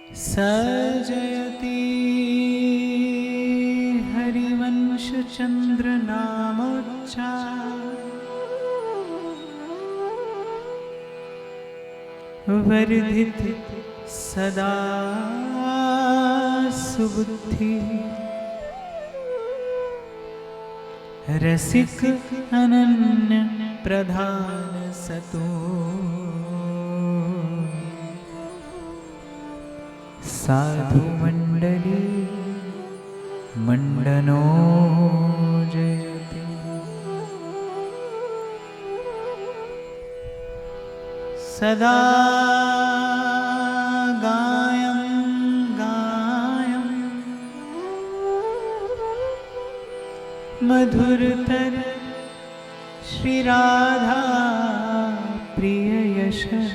सजयति हरिवंश चंद्र नामोच्चार वर्धित सदा सुबुद्धि रसिक अनन्य प्रधान सतो साधु मंडली मंडनो जयति। सदा गायं गायं मधुरतर श्री राधा प्रिय यशः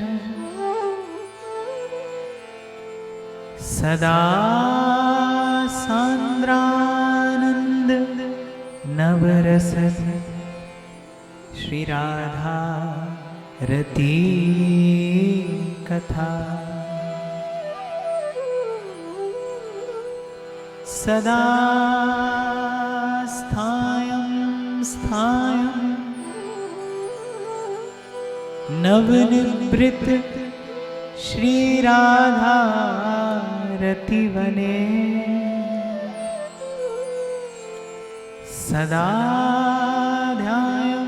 सदा सांद्रानंद नवरस श्री राधा रति कथा सदा स्थायं स्थायं नवनिवृत श्री राधा रतिवने सदा ध्यायं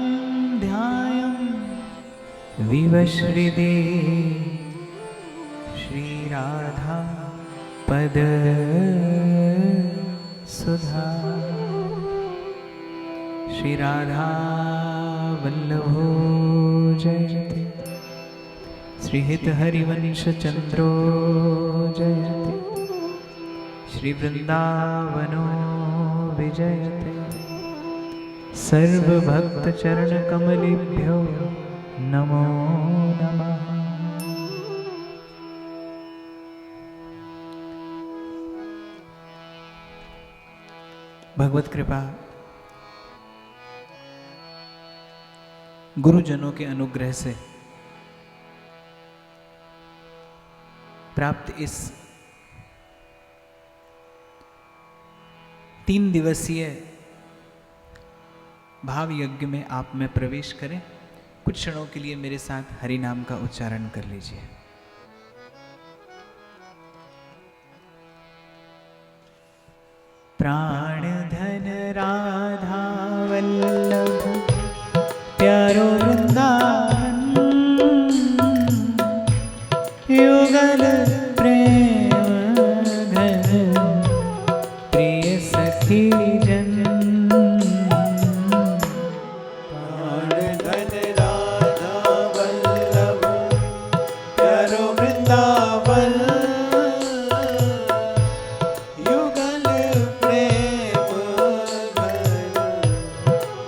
ध्यायं विवश्रिदे श्री राधा पद सुधा श्री राधा वल्लभो जयति श्री हित हरिवंश चंद्रो जयति श्री वृंदावनो विजयते सर्वभक्त चरण कमलेभ्यो नमो नमः। भगवत कृपा गुरुजनों के अनुग्रह से प्राप्त इस 3 दिवसीय भाव यज्ञ में आप में प्रवेश करें। कुछ क्षणों के लिए मेरे साथ हरि नाम का उच्चारण कर लीजिए। प्राण धन राधा वल्लभ प्यारो वृंदावन युगल प्रेम घन प्रिय सखी जन प्राण धन राधा वल्लभ प्यारो वृंदावन युगल प्रेम घन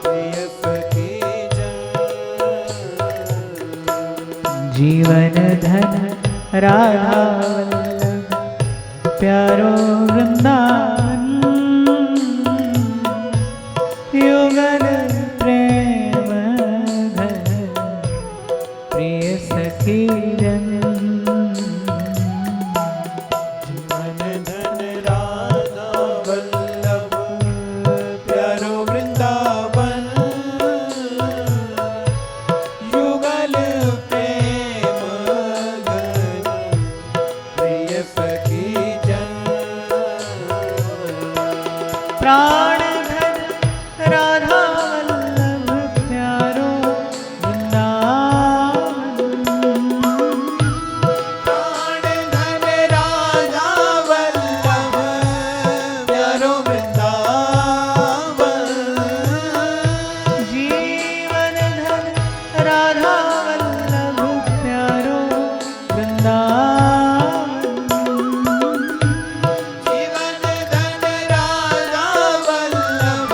प्रिय सखी जन जीवन धन राधा वल्लभ प्यारो वृंदावन युगल प्रेम घन प्रिय सखी जन जीवन धन राधा वल्लभ प्यारो वृंदावन युगल प्रेम घन प्रिय सखी जन प्राण धन राधा वल्लभ प्यारो वृंदावन प्राण धन राधा वल्लभ प्यारो वृंदावन जीवन धन राधा वल्लभ प्यारो वृंदावन जीवन धन राधा वल्लभ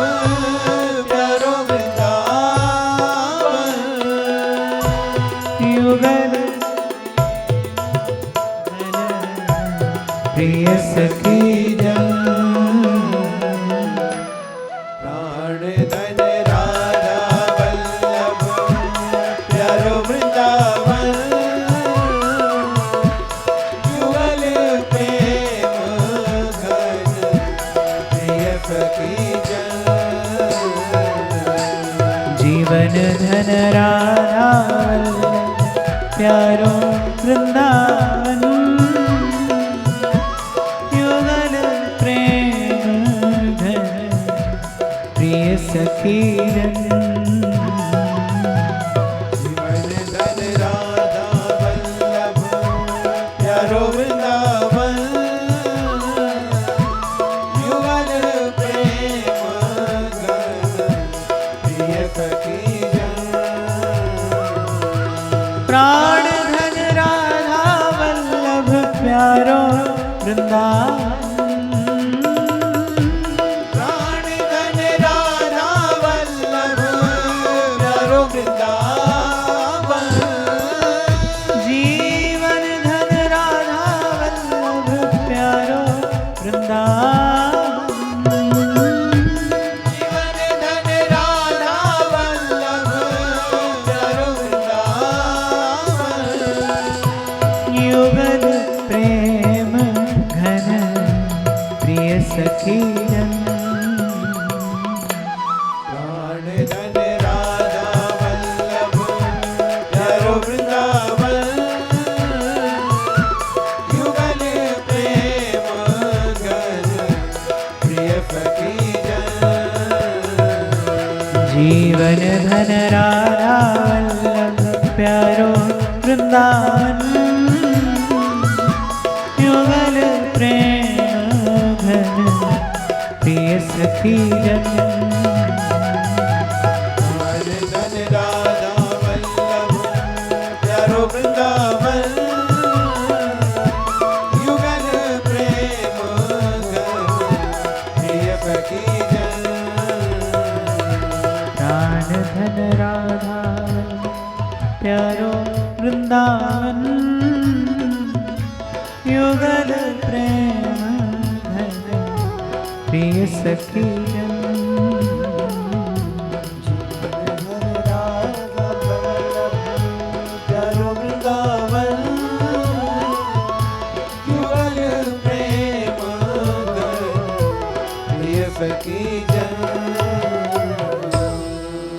प्यारो वृंदावन युगल धन प्रिय सखी जन प्राण धन राधा वल्लभ प्यारो वृंदावन युगल प्रेम धन राधा वल्लभ प्यारो वृंदावन युगल प्रेम धन प्रिय सखी जन प्राण धन राधा वल्लभ प्यारो वृंदावन प्राण धन राधा वल्लभ प्यारो वृंदावन जीवन धन राधा वल्लभ प्यारो वृंदावन सखी जन प्राण धन राधा वल्लभ प्यारो वृंदावन युगल प्रेम घन प्रिय सखी जन जीवन धन राधा वल्लभ प्यारो वृंदावन युगल प्रेम प्रिय सखी जन धन राधा वल्लभ प्यारो वृंदावन युगल प्रेम प्रिय सखी जन प्राण धन राधा प्यारो वृंदावन युगल प्रेम प्रिय सखी जन प्यारो वृंदावन युगल प्रेम प्रिय सखी जन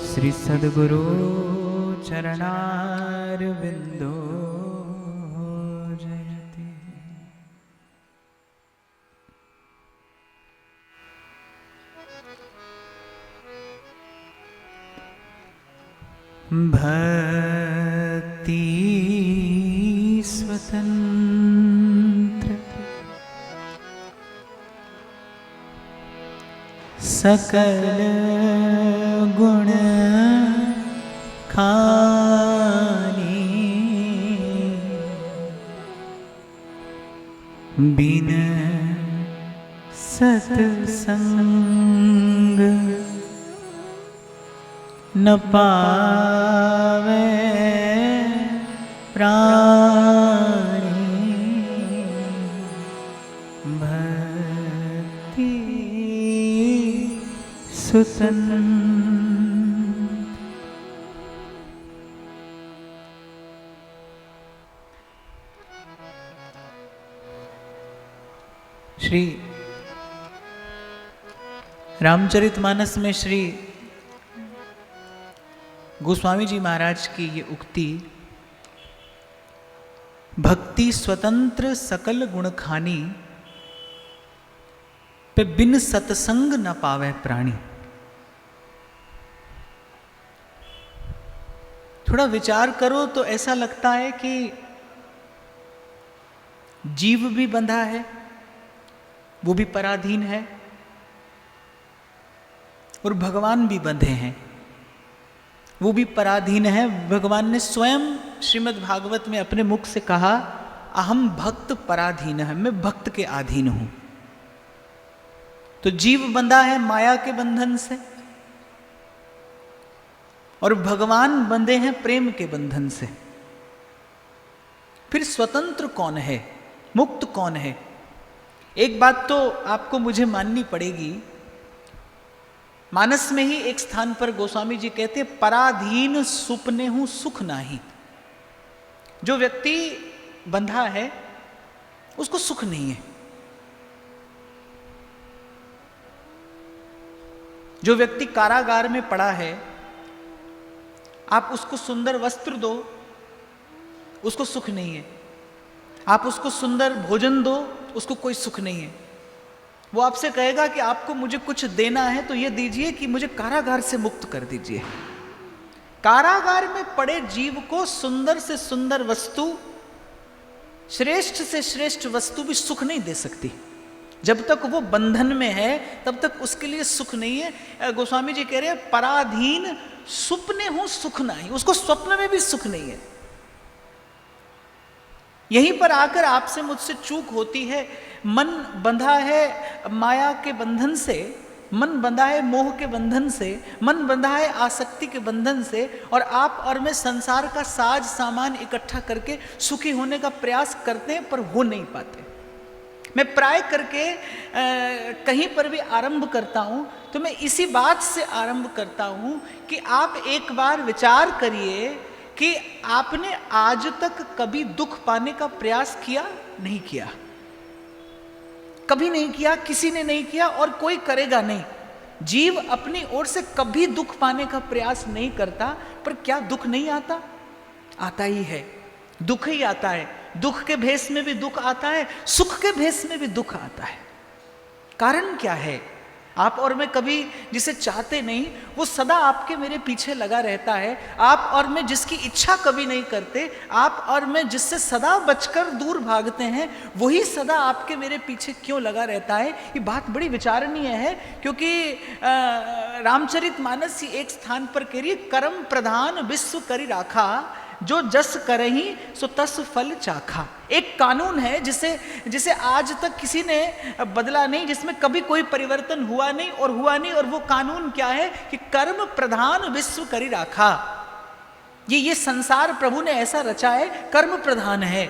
श्री सद्गुरु चरणार बिंदो जयति भक्ति स्वतंत्र सकल गुण खानी बिन सत्संग न पावे प्राणी भक्ति सुतन श्री रामचरितमानस में श्री गोस्वामी जी महाराज की ये उक्ति, भक्ति स्वतंत्र सकल गुण खानी पे बिन सत्संग न पावे प्राणी। थोड़ा विचार करो तो ऐसा लगता है कि जीव भी बंधा है, वो भी पराधीन है, और भगवान भी बंधे हैं, वो भी पराधीन है। भगवान ने स्वयं श्रीमद् भागवत में अपने मुख से कहा, अहम भक्त पराधीन है, मैं भक्त के अधीन हूं। तो जीव बंधा है माया के बंधन से, और भगवान बंधे हैं प्रेम के बंधन से। फिर स्वतंत्र कौन है, मुक्त कौन है? एक बात तो आपको मुझे माननी पड़ेगी, मानस में ही एक स्थान पर गोस्वामी जी कहते हैं, पराधीन सुपने हूं सुख नाही। जो व्यक्ति बंधा है उसको सुख नहीं है। जो व्यक्ति कारागार में पड़ा है, आप उसको सुंदर वस्त्र दो, उसको सुख नहीं है। आप उसको सुंदर भोजन दो, उसको कोई सुख नहीं है। वो आपसे कहेगा कि आपको मुझे कुछ देना है तो ये दीजिए कि मुझे कारागार से मुक्त कर दीजिए। कारागार में पड़े जीव को सुंदर से सुंदर वस्तु, श्रेष्ठ से श्रेष्ठ वस्तु भी सुख नहीं दे सकती। जब तक वो बंधन में है तब तक उसके लिए सुख नहीं है। गोस्वामी जी कह रहे हैं पराधीन सुपने हो सुख नहीं, उसको स्वप्न में भी सुख नहीं है। यहीं पर आकर आपसे मुझसे चूक होती है। मन बंधा है माया के बंधन से, मन बंधा है मोह के बंधन से, मन बंधा है आसक्ति के बंधन से, और आप और मैं संसार का साज सामान इकट्ठा करके सुखी होने का प्रयास करते हैं पर हो नहीं पाते। मैं प्राय करके कहीं पर भी आरंभ करता हूं तो मैं इसी बात से आरंभ करता हूं कि आप एक बार विचार करिए कि आपने आज तक कभी दुख पाने का प्रयास किया? नहीं किया, कभी नहीं किया, किसी ने नहीं किया और कोई करेगा नहीं। जीव अपनी ओर से कभी दुख पाने का प्रयास नहीं करता, पर क्या दुख नहीं आता? आता ही है, दुख ही आता है। दुख के भेष में भी दुख आता है, सुख के भेष में भी दुख आता है। कारण क्या है? आप और मैं कभी जिसे चाहते नहीं वो सदा आपके मेरे पीछे लगा रहता है। आप और मैं जिसकी इच्छा कभी नहीं करते, आप और मैं जिससे सदा बचकर दूर भागते हैं, वही सदा आपके मेरे पीछे क्यों लगा रहता है? ये बात बड़ी विचारणीय है, क्योंकि रामचरितमानस एक स्थान पर कह रही है, कर्म प्रधान विश्व करी राखा, जो जस करही सो तस फल चाखा। एक कानून है जिसे आज तक किसी ने बदला नहीं, जिसमें कभी कोई परिवर्तन हुआ नहीं, और वो कानून क्या है कि कर्म प्रधान विश्व करी राखा। ये संसार प्रभु ने ऐसा रचा है, कर्म प्रधान है।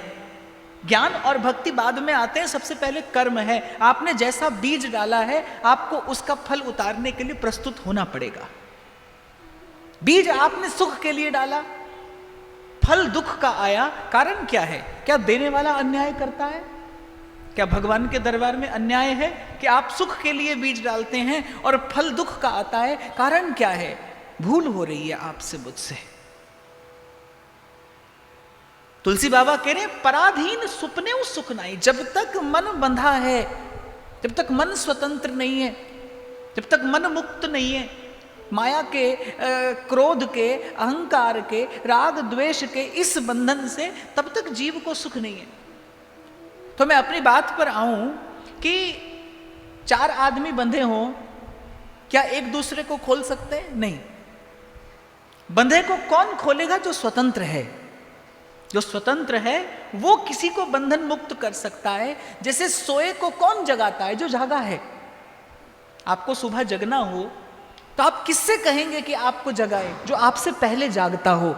ज्ञान और भक्ति बाद में आते हैं, सबसे पहले कर्म है। आपने जैसा बीज डाला है आपको उसका फल उतारने के लिए प्रस्तुत होना पड़ेगा। बीज आपने सुख के लिए डाला, फल दुख का आया। कारण क्या है? क्या देने वाला अन्याय करता है? क्या भगवान के दरबार में अन्याय है कि आप सुख के लिए बीज डालते हैं और फल दुख का आता है? कारण क्या है? भूल हो रही है आपसे मुझसे। तुलसी बाबा कह रहे पराधीन सुपने उस सुख नहीं। जब तक मन बंधा है, जब तक मन स्वतंत्र नहीं है, जब तक मन मुक्त नहीं है माया के, क्रोध के, अहंकार के, राग द्वेष के इस बंधन से, तब तक जीव को सुख नहीं है। तो मैं अपनी बात पर आऊं कि चार आदमी बंधे हों, क्या एक दूसरे को खोल सकते हैं? नहीं। बंधे को कौन खोलेगा? जो स्वतंत्र है। जो स्वतंत्र है वो किसी को बंधन मुक्त कर सकता है। जैसे सोए को कौन जगाता है? जो जागा है। आपको सुबह जगना हो तो आप किससे कहेंगे कि आपको जगाए? जो आपसे पहले जागता हो।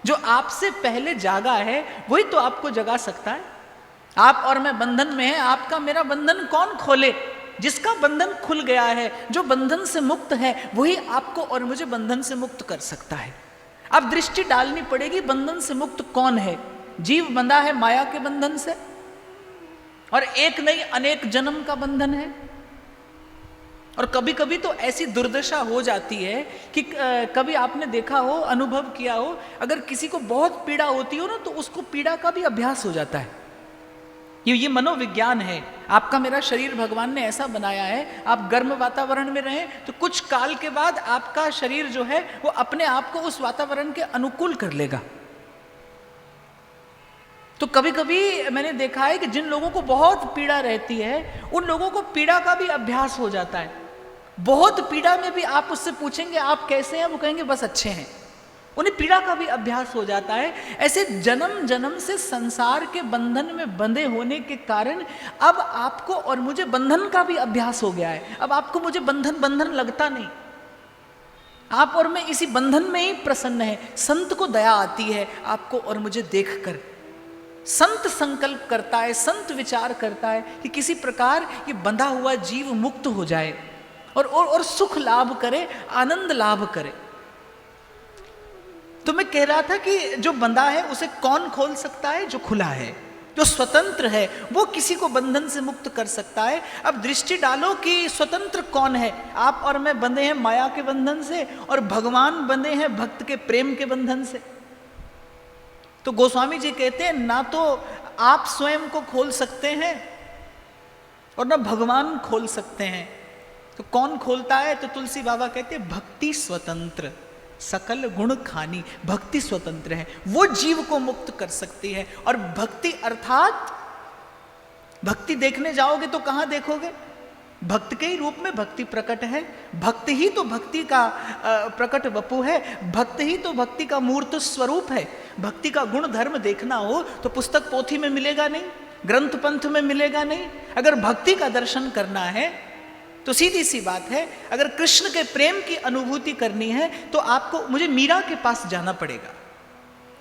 जो आपसे पहले जागा है वही तो आपको जगा सकता है। आप और मैं बंधन में हैं, आपका मेरा बंधन कौन खोले? जिसका बंधन खुल गया है, जो बंधन से मुक्त है, वही आपको और मुझे बंधन से मुक्त कर सकता है। अब दृष्टि डालनी पड़ेगी, बंधन से मुक्त कौन है? जीव बंधा है माया के बंधन से, और एक नहीं अनेक जन्म का बंधन है। और कभी कभी तो ऐसी दुर्दशा हो जाती है कि कभी आपने देखा हो, अनुभव किया हो, अगर किसी को बहुत पीड़ा होती हो ना, तो उसको पीड़ा का भी अभ्यास हो जाता है। ये मनोविज्ञान है। आपका मेरा शरीर भगवान ने ऐसा बनाया है, आप गर्म वातावरण में रहें तो कुछ काल के बाद आपका शरीर जो है वो अपने आप को उस वातावरण के अनुकूल कर लेगा। तो कभी कभी मैंने देखा है कि जिन लोगों को बहुत पीड़ा रहती है, उन लोगों को पीड़ा का भी अभ्यास हो जाता है। बहुत पीड़ा में भी आप उससे पूछेंगे आप कैसे हैं, वो कहेंगे बस अच्छे हैं। उन्हें पीड़ा का भी अभ्यास हो जाता है। ऐसे जन्म जन्म से संसार के बंधन में बंधे होने के कारण अब आपको और मुझे बंधन का भी अभ्यास हो गया है। अब आपको मुझे बंधन लगता नहीं, आप और मैं इसी बंधन में ही प्रसन्न है। संत को दया आती है आपको और मुझे देखकर। संत संकल्प करता है, संत विचार करता है कि किसी प्रकार ये बंधा हुआ जीव मुक्त हो जाए और सुख लाभ करे, आनंद लाभ करे। तो मैं कह रहा था कि जो बंधा है उसे कौन खोल सकता है? जो खुला है। जो स्वतंत्र है वो किसी को बंधन से मुक्त कर सकता है। अब दृष्टि डालो कि स्वतंत्र कौन है। आप और मैं बंधे हैं माया के बंधन से और भगवान बंधे हैं भक्त के प्रेम के बंधन से। तो गोस्वामी जी कहते हैं ना तो आप स्वयं को खोल सकते हैं और ना भगवान खोल सकते हैं। तो कौन खोलता है? तो तुलसी बाबा कहते हैं भक्ति स्वतंत्र सकल गुण खानी। भक्ति स्वतंत्र है, वो जीव को मुक्त कर सकती है। और भक्ति अर्थात भक्ति देखने जाओगे तो कहां देखोगे? भक्त के ही रूप में भक्ति प्रकट है। भक्त ही तो भक्ति का प्रकट वपु है। भक्त ही तो भक्ति का मूर्त स्वरूप है। भक्ति का गुण धर्म देखना हो तो पुस्तक पोथी में मिलेगा नहीं, ग्रंथ पंथ में मिलेगा नहीं। अगर भक्ति का दर्शन करना है तो सीधी सी बात है, अगर कृष्ण के प्रेम की अनुभूति करनी है तो आपको मुझे मीरा के पास जाना पड़ेगा।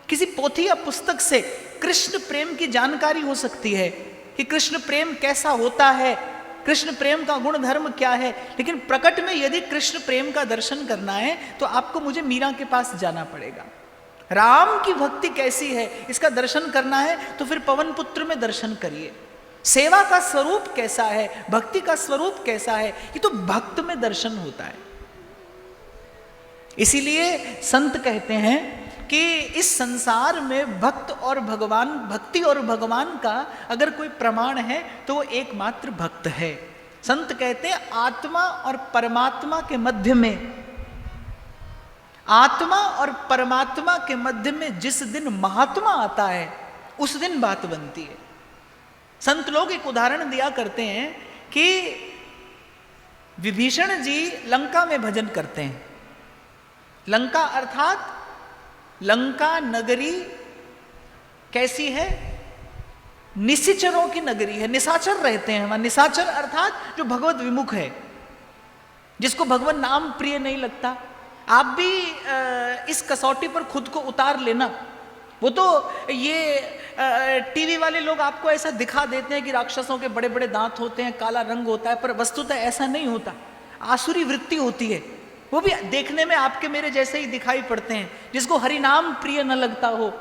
किसी पोथी या पुस्तक से कृष्ण प्रेम की जानकारी हो सकती है कि कृष्ण प्रेम कैसा होता है, कृष्ण प्रेम का गुण धर्म क्या है, लेकिन प्रकट में यदि कृष्ण प्रेम का दर्शन करना है तो आपको मुझे मीरा के पास जाना पड़ेगा। राम की भक्ति कैसी है इसका दर्शन करना है तो फिर पवन पुत्र में दर्शन करिए। सेवा का स्वरूप कैसा है, भक्ति का स्वरूप कैसा है, ये तो भक्त में दर्शन होता है। इसीलिए संत कहते हैं कि इस संसार में भक्त और भगवान, भक्ति और भगवान का अगर कोई प्रमाण है तो वो एकमात्र भक्त है। संत कहते हैं आत्मा और परमात्मा के मध्य में, आत्मा और परमात्मा के मध्य में जिस दिन महात्मा आता है उस दिन बात बनती है। संत लोग एक उदाहरण दिया करते हैं कि विभीषण जी लंका में भजन करते हैं। लंका अर्थात लंका नगरी कैसी है? निशाचरों की नगरी है। निशाचर रहते हैं वहां। निशाचर अर्थात जो भगवत विमुख है, जिसको भगवान नाम प्रिय नहीं लगता। आप भी इस कसौटी पर खुद को उतार लेना। वो तो ये टीवी वाले लोग आपको ऐसा दिखा देते हैं कि राक्षसों के बड़े बड़े दांत होते हैं, काला रंग होता है, पर वस्तुतः ऐसा नहीं होता। आसुरी वृत्ति होती है। वो भी देखने में आपके मेरे जैसे ही दिखाई पड़ते हैं। जिसको हरि नाम प्रिय न लगता हो,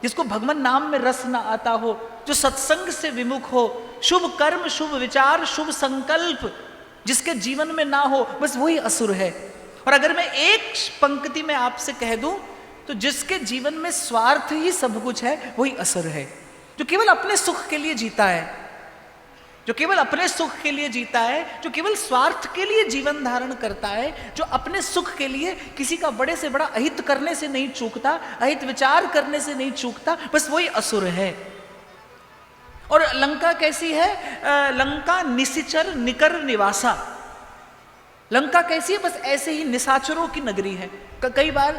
जिसको भगवान नाम में रस न आता हो, जो सत्संग से विमुख हो, शुभ कर्म शुभ विचार शुभ संकल्प जिसके जीवन में ना हो, बस वही असुर है। और अगर मैं एक पंक्ति में आपसे कह दूं तो जिसके जीवन में स्वार्थ ही सब कुछ है वही असुर है। जो केवल अपने सुख के लिए जीता है, जो केवल अपने सुख के लिए जीता है, जो केवल स्वार्थ के लिए जीवन धारण करता है, जो अपने सुख के लिए किसी का बड़े से बड़ा अहित करने से नहीं चूकता, अहित विचार करने से नहीं चूकता, बस वही असुर है। और लंका कैसी है? लंका निशिचर निकर निवासा। लंका कैसी है? बस ऐसे ही निशाचरों की नगरी है। कई बार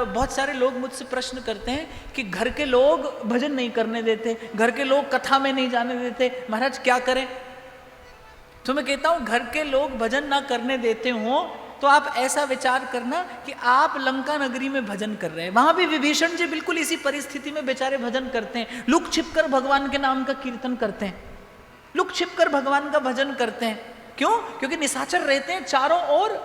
बहुत सारे लोग मुझसे प्रश्न करते हैं कि घर के लोग भजन नहीं करने देते, घर के लोग कथा में नहीं जाने देते, महाराज क्या करें? तो मैं कहता हूं घर के लोग भजन ना करने देते हो तो आप ऐसा विचार करना कि आप लंका नगरी में भजन कर रहे हैं। वहां भी विभीषण जी बिल्कुल इसी परिस्थिति में बेचारे भजन करते हैं। लुक छिपकर भगवान के नाम का कीर्तन करते हैं, लुक छिपकर भगवान का भजन करते हैं। क्यों? क्योंकि निशाचर रहते हैं चारों ओर,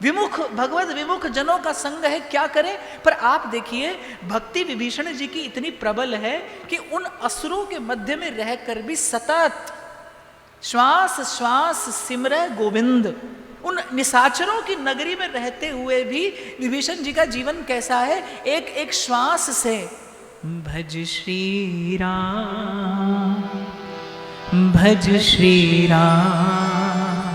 विमुख भगवत विमुख जनों का संग है, क्या करें? पर आप देखिए भक्ति विभीषण जी की इतनी प्रबल है कि उन असुरों के मध्य में रहकर भी सतत श्वास श्वास सिमरे गोविंद। उन निशाचरों की नगरी में रहते हुए भी विभीषण जी का जीवन कैसा है? एक एक श्वास से भज श्री राम, भज श्री राम,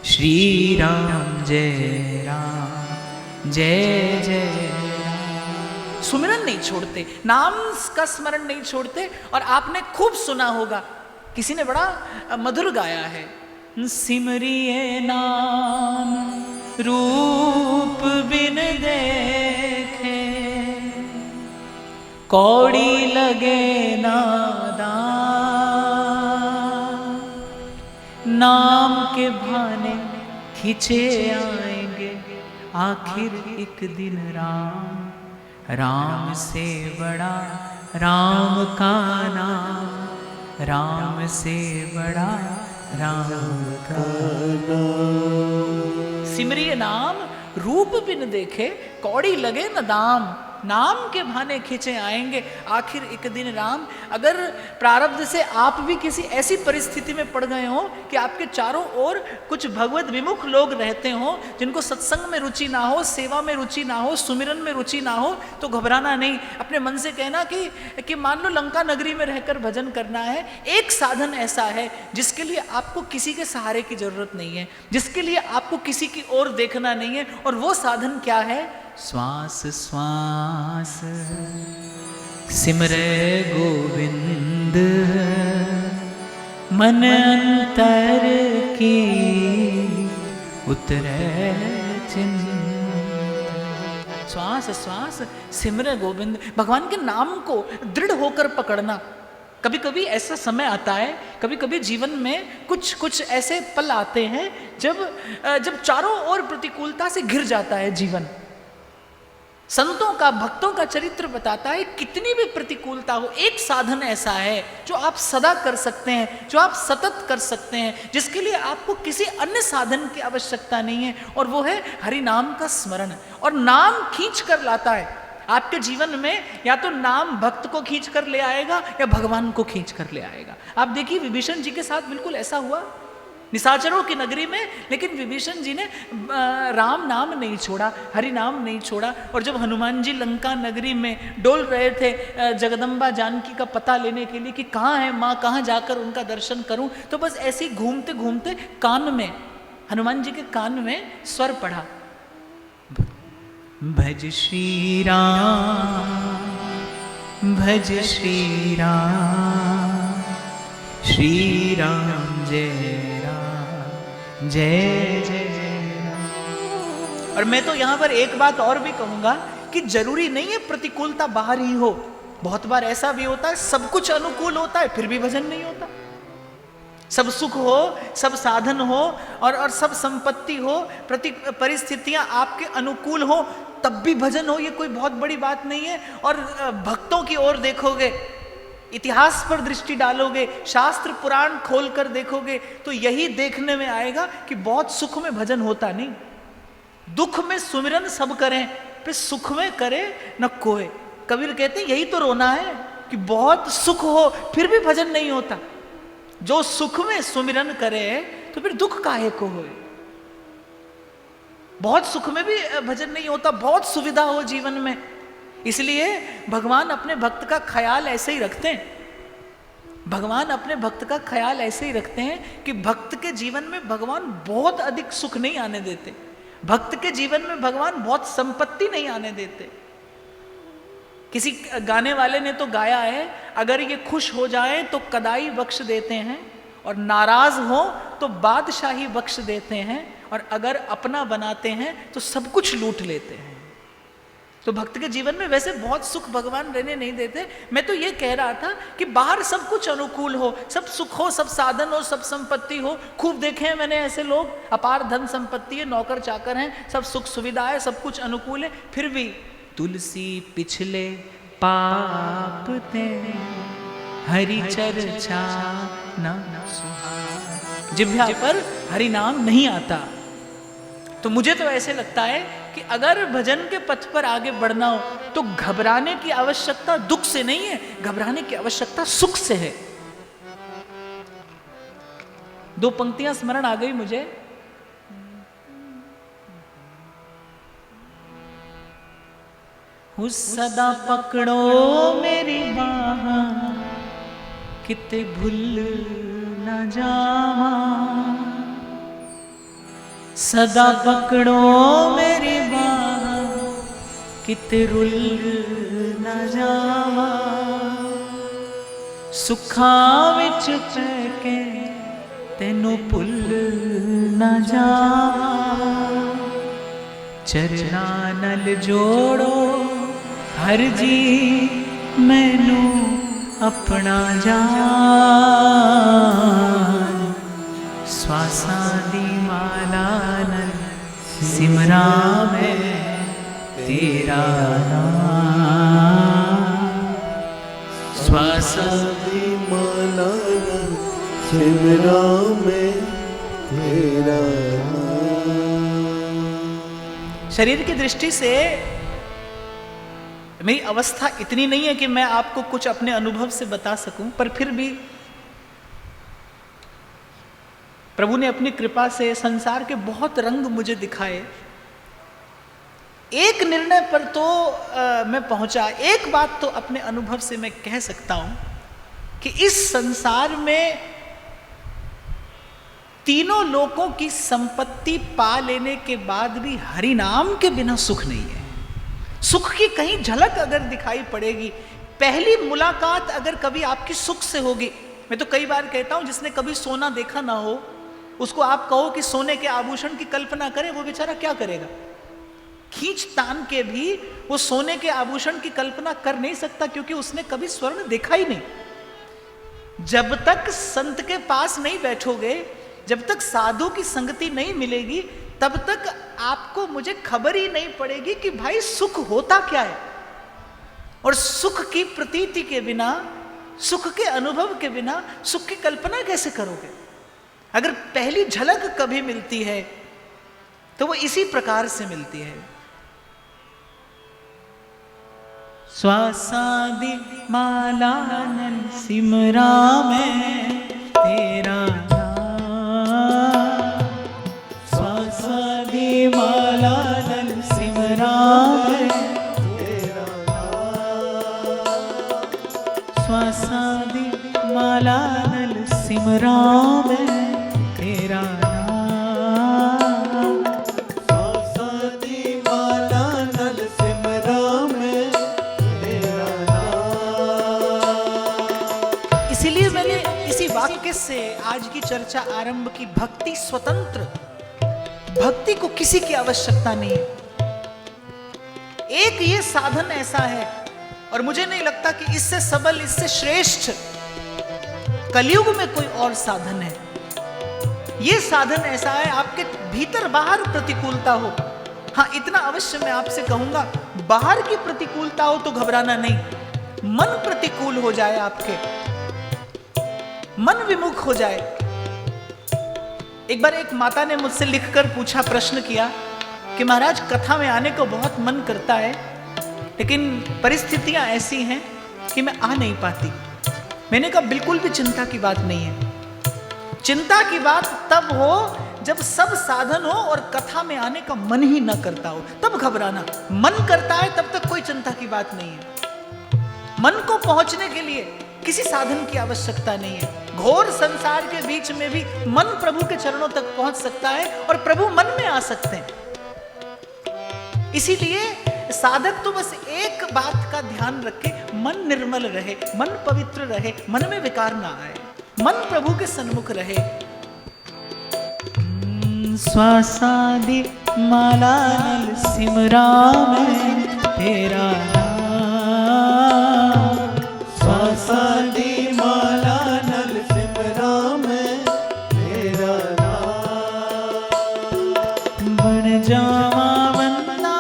श्री राम जय राम जय जय राम। सुमिरन नहीं छोड़ते, नाम का स्मरण नहीं छोड़ते। और आपने खूब सुना होगा, किसी ने बड़ा मधुर गाया है, सिमरिए नाम रूप बिन देखे, कौड़ी लगे नादान, नाम के भाने खिंचे आएंगे आखिर एक दिन राम, राम से बड़ा राम का नाम, राम से बड़ा राम का नाम। सिमरिए नाम रूप बिन देखे, कौड़ी लगे न दाम। नाम के बहाने खींचे आएंगे। आखिर एक दिन राम, अगर प्रारब्ध से आप भी किसी ऐसी परिस्थिति में पड़ गए हो कि आपके चारों ओर कुछ भगवत विमुख लोग रहते हो, जिनको सत्संग में रुचि ना हो, सेवा में रुचि ना हो, सुमिरन में रुचि ना हो, तो घबराना नहीं। अपने मन से कहना कि मान लो लंका नगरी में रहकर भजन करना है, एक साधन ऐसा है जिसके लिए आपको किसी के सहारे की जरूरत नहीं है, जिसके लिए आपको किसी की ओर देखना नहीं है। और वो साधन क्या है? श्वास श्वास सिमरे गोविंद, मन अंतर की उतरे चिंता। श्वास श्वास सिमरे गोविंद, भगवान के नाम को दृढ़ होकर पकड़ना। कभी कभी ऐसा समय आता है, कभी कभी जीवन में कुछ ऐसे पल आते हैं जब चारों ओर प्रतिकूलता से घिर जाता है जीवन। संतों का, भक्तों का चरित्र बताता है कितनी भी प्रतिकूलता हो, एक साधन ऐसा है जो आप सदा कर सकते हैं, जो आप सतत कर सकते हैं, जिसके लिए आपको किसी अन्य साधन की आवश्यकता नहीं है, और वो है हरि नाम का स्मरण। और नाम खींच कर लाता है आपके जीवन में, या तो नाम भक्त को खींच कर ले आएगा या भगवान को खींच कर ले आएगा। आप देखिए विभीषण जी के साथ बिल्कुल ऐसा हुआ निशाचरों की नगरी में, लेकिन विभीषण जी ने राम नाम नहीं छोड़ा, हरि नाम नहीं छोड़ा। और जब हनुमान जी लंका नगरी में डोल रहे थे जगदम्बा जानकी का पता लेने के लिए कि कहाँ है माँ, कहाँ जाकर उनका दर्शन करूं, तो बस ऐसे ही घूमते घूमते कान में, हनुमान जी के कान में स्वर पड़ा, भज श्री राम, भज श्री राम, श्री राम जय राम, जय जय राम। और मैं तो यहां पर एक बात और भी कहूंगा कि जरूरी नहीं है प्रतिकूलता बाहर ही हो। बहुत बार ऐसा भी होता है सब कुछ अनुकूल होता है फिर भी भजन नहीं होता। सब सुख हो, सब साधन हो और सब संपत्ति हो, परिस्थितियां आपके अनुकूल हो, तब भी भजन हो, ये कोई बहुत बड़ी बात नहीं है। और भक्तों की ओर देखोगे, इतिहास पर दृष्टि डालोगे, शास्त्र पुराण खोलकर देखोगे, तो यही देखने में आएगा कि बहुत सुख में भजन होता नहीं। दुख में सुमिरन सब करें, फिर सुख में करे न कोय। कबीर कहते हैं यही तो रोना है कि बहुत सुख हो फिर भी भजन नहीं होता। जो सुख में सुमिरन करे तो फिर दुख काहे को होए। बहुत सुख में भी भजन नहीं होता, बहुत सुविधा हो जीवन में, इसलिए भगवान अपने भक्त का ख्याल ऐसे ही रखते हैं। भगवान अपने भक्त का ख्याल ऐसे ही रखते हैं कि भक्त के जीवन में भगवान बहुत अधिक सुख नहीं आने देते, भक्त के जीवन में भगवान बहुत संपत्ति नहीं आने देते। किसी गाने वाले ने तो गाया है, अगर ये खुश हो जाए तो कदाई बख्श देते हैं, और नाराज हो तो बादशाही बख्श देते हैं, और अगर अपना बनाते हैं तो सब कुछ लूट लेते हैं। तो भक्त के जीवन में वैसे बहुत सुख भगवान रहने नहीं देते। मैं तो ये कह रहा था कि बाहर सब कुछ अनुकूल हो, सब सुख हो, सब साधन हो, सब संपत्ति हो। खूब देखे हैं मैंने ऐसे लोग, अपार धन संपत्ति है, नौकर चाकर हैं, सब सुख सुविधा है, सब कुछ अनुकूल है, फिर भी तुलसी पिछले पाप ते हरि चर्चा न सुहाए। जिह्वा पर हरि नाम नहीं आता। तो मुझे तो ऐसे लगता है कि अगर भजन के पथ पर आगे बढ़ना हो तो घबराने की आवश्यकता दुख से नहीं है, घबराने की आवश्यकता सुख से है। दो पंक्तियां स्मरण आ गई मुझे। उस सदा पकड़ो मेरी बाह, किते भूल न जावा। सदा पकड़ो मेरी बाह, किते रुल न जावा। सुखा विच पैके तेनू भुल न जावा। चरना नल जोड़ो हर जी मैनू अपना जान। श्वासां दी माला नल सिमरा मैं तेरा नाम। श्वासां दी माला नल सिमरा मैं तेरा नाम। शरीर की दृष्टि से मेरी अवस्था इतनी नहीं है कि मैं आपको कुछ अपने अनुभव से बता सकूं, पर फिर भी प्रभु ने अपनी कृपा से संसार के बहुत रंग मुझे दिखाए। एक निर्णय पर तो मैं पहुंचा, एक बात तो अपने अनुभव से मैं कह सकता हूं कि इस संसार में तीनों लोकों की संपत्ति पा लेने के बाद भी हरि नाम के बिना सुख नहीं है। सुख की कहीं झलक अगर दिखाई पड़ेगी, पहली मुलाकात अगर कभी आपकी सुख से होगी, मैं तो कई बार कहता हूं जिसने कभी सोना देखा ना हो उसको आप कहो कि सोने के आभूषण की कल्पना करे, वो बेचारा क्या करेगा? खींच तान के भी वो सोने के आभूषण की कल्पना कर नहीं सकता, क्योंकि उसने कभी स्वर्ण देखा ही नहीं। जब तक संत के पास नहीं बैठोगे, जब तक साधु की संगति नहीं मिलेगी, तब तक आपको मुझे खबर ही नहीं पड़ेगी कि भाई सुख होता क्या है। और सुख की प्रतीति के बिना, सुख के अनुभव के बिना सुख की कल्पना कैसे करोगे? अगर पहली झलक कभी मिलती है तो वो इसी प्रकार से मिलती है। स्वासादि माला नल सिमरा में तेरा नाम, स्वासादि माला नल सिमरा में तेरा नाम, स्वासादि माला नल सिमरा में तेरा नाम, स्वासादि माला नल सिमरा में तेरा नाम। इसीलिए मैंने इसी वाक्य से आज की चर्चा आरंभ की। भक्ति स्वतंत्र, भक्ति को किसी की आवश्यकता नहीं है। एक ये साधन ऐसा है, और मुझे नहीं लगता कि इससे सबल, इससे श्रेष्ठ कलयुग में कोई और साधन है। ये साधन ऐसा है, आपके भीतर बाहर प्रतिकूलता हो, हाँ इतना अवश्य मैं आपसे कहूंगा, बाहर की प्रतिकूलता हो तो घबराना नहीं। मन प्रतिकूल हो जाए, आपके मन विमुख हो जाए। एक बार एक माता ने मुझसे लिखकर पूछा, प्रश्न किया कि महाराज कथा में आने को बहुत मन करता है, लेकिन परिस्थितियां ऐसी हैं कि मैं आ नहीं पाती। मैंने कहा बिल्कुल भी चिंता की बात नहीं है। चिंता की बात तब हो जब सब साधन हो और कथा में आने का मन ही न करता हो, तब घबराना। मन करता है तब तक कोई चिंता की बात नहीं है। मन को पहुंचने के लिए किसी साधन की आवश्यकता नहीं है। घोर संसार के बीच में भी मन प्रभु के चरणों तक पहुंच सकता है और प्रभु मन में आ सकते हैं। इसीलिए साधक तो बस एक बात का ध्यान रखे, मन निर्मल रहे, मन पवित्र रहे, मन में विकार ना आए, मन प्रभु के सन्मुख रहे। स्वासादि माला नल सिमरा में तेरा नाम, स्वासादि माला नल सिमरा में तेरा नाम, बन जावा बंदा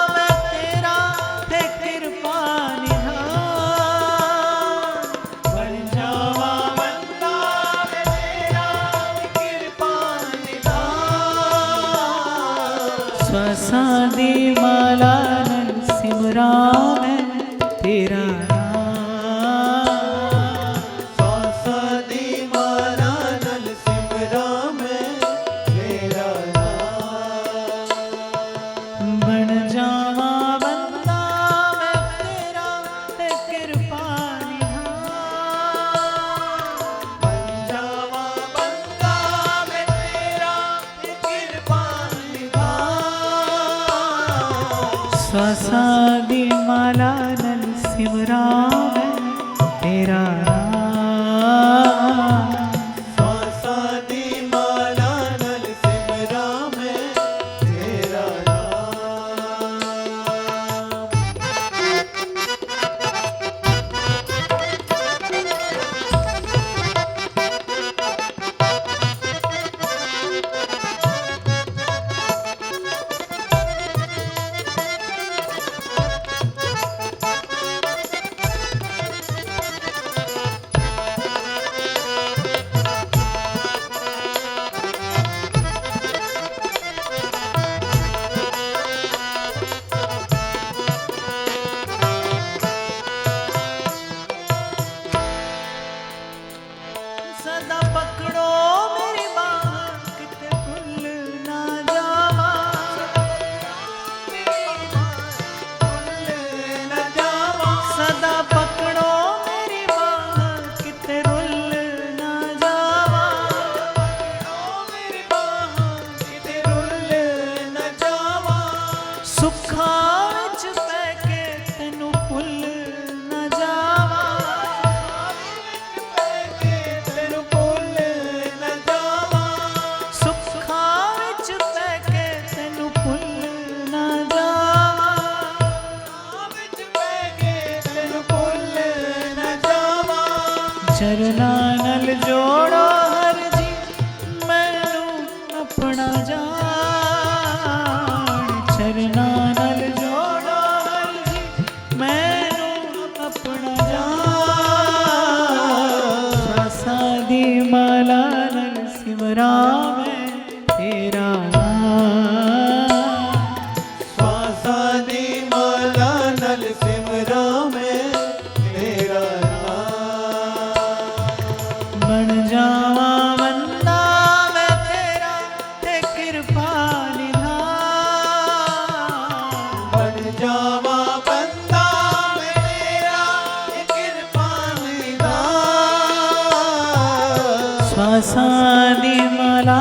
मैं तेरा है कृपा निधान, बन जावा बंदा मैं तेरा है कृपा निधान, स्वासादि माला नल सिमरा में तेरा स्वासादि माला नल सिमरा में तेरा नाम, स्वासादि माला नल सिमरा में तेरा नाम। सिमरा मैं तेरा नाम। श्वासा दी माला नल सिमरा मैं तेरा नाम। बन जावा बंदा मैं तेरा ते कृपा निधान। बन जावा बंदा मैं तेरा कृपा निधान। श्वासा दी माला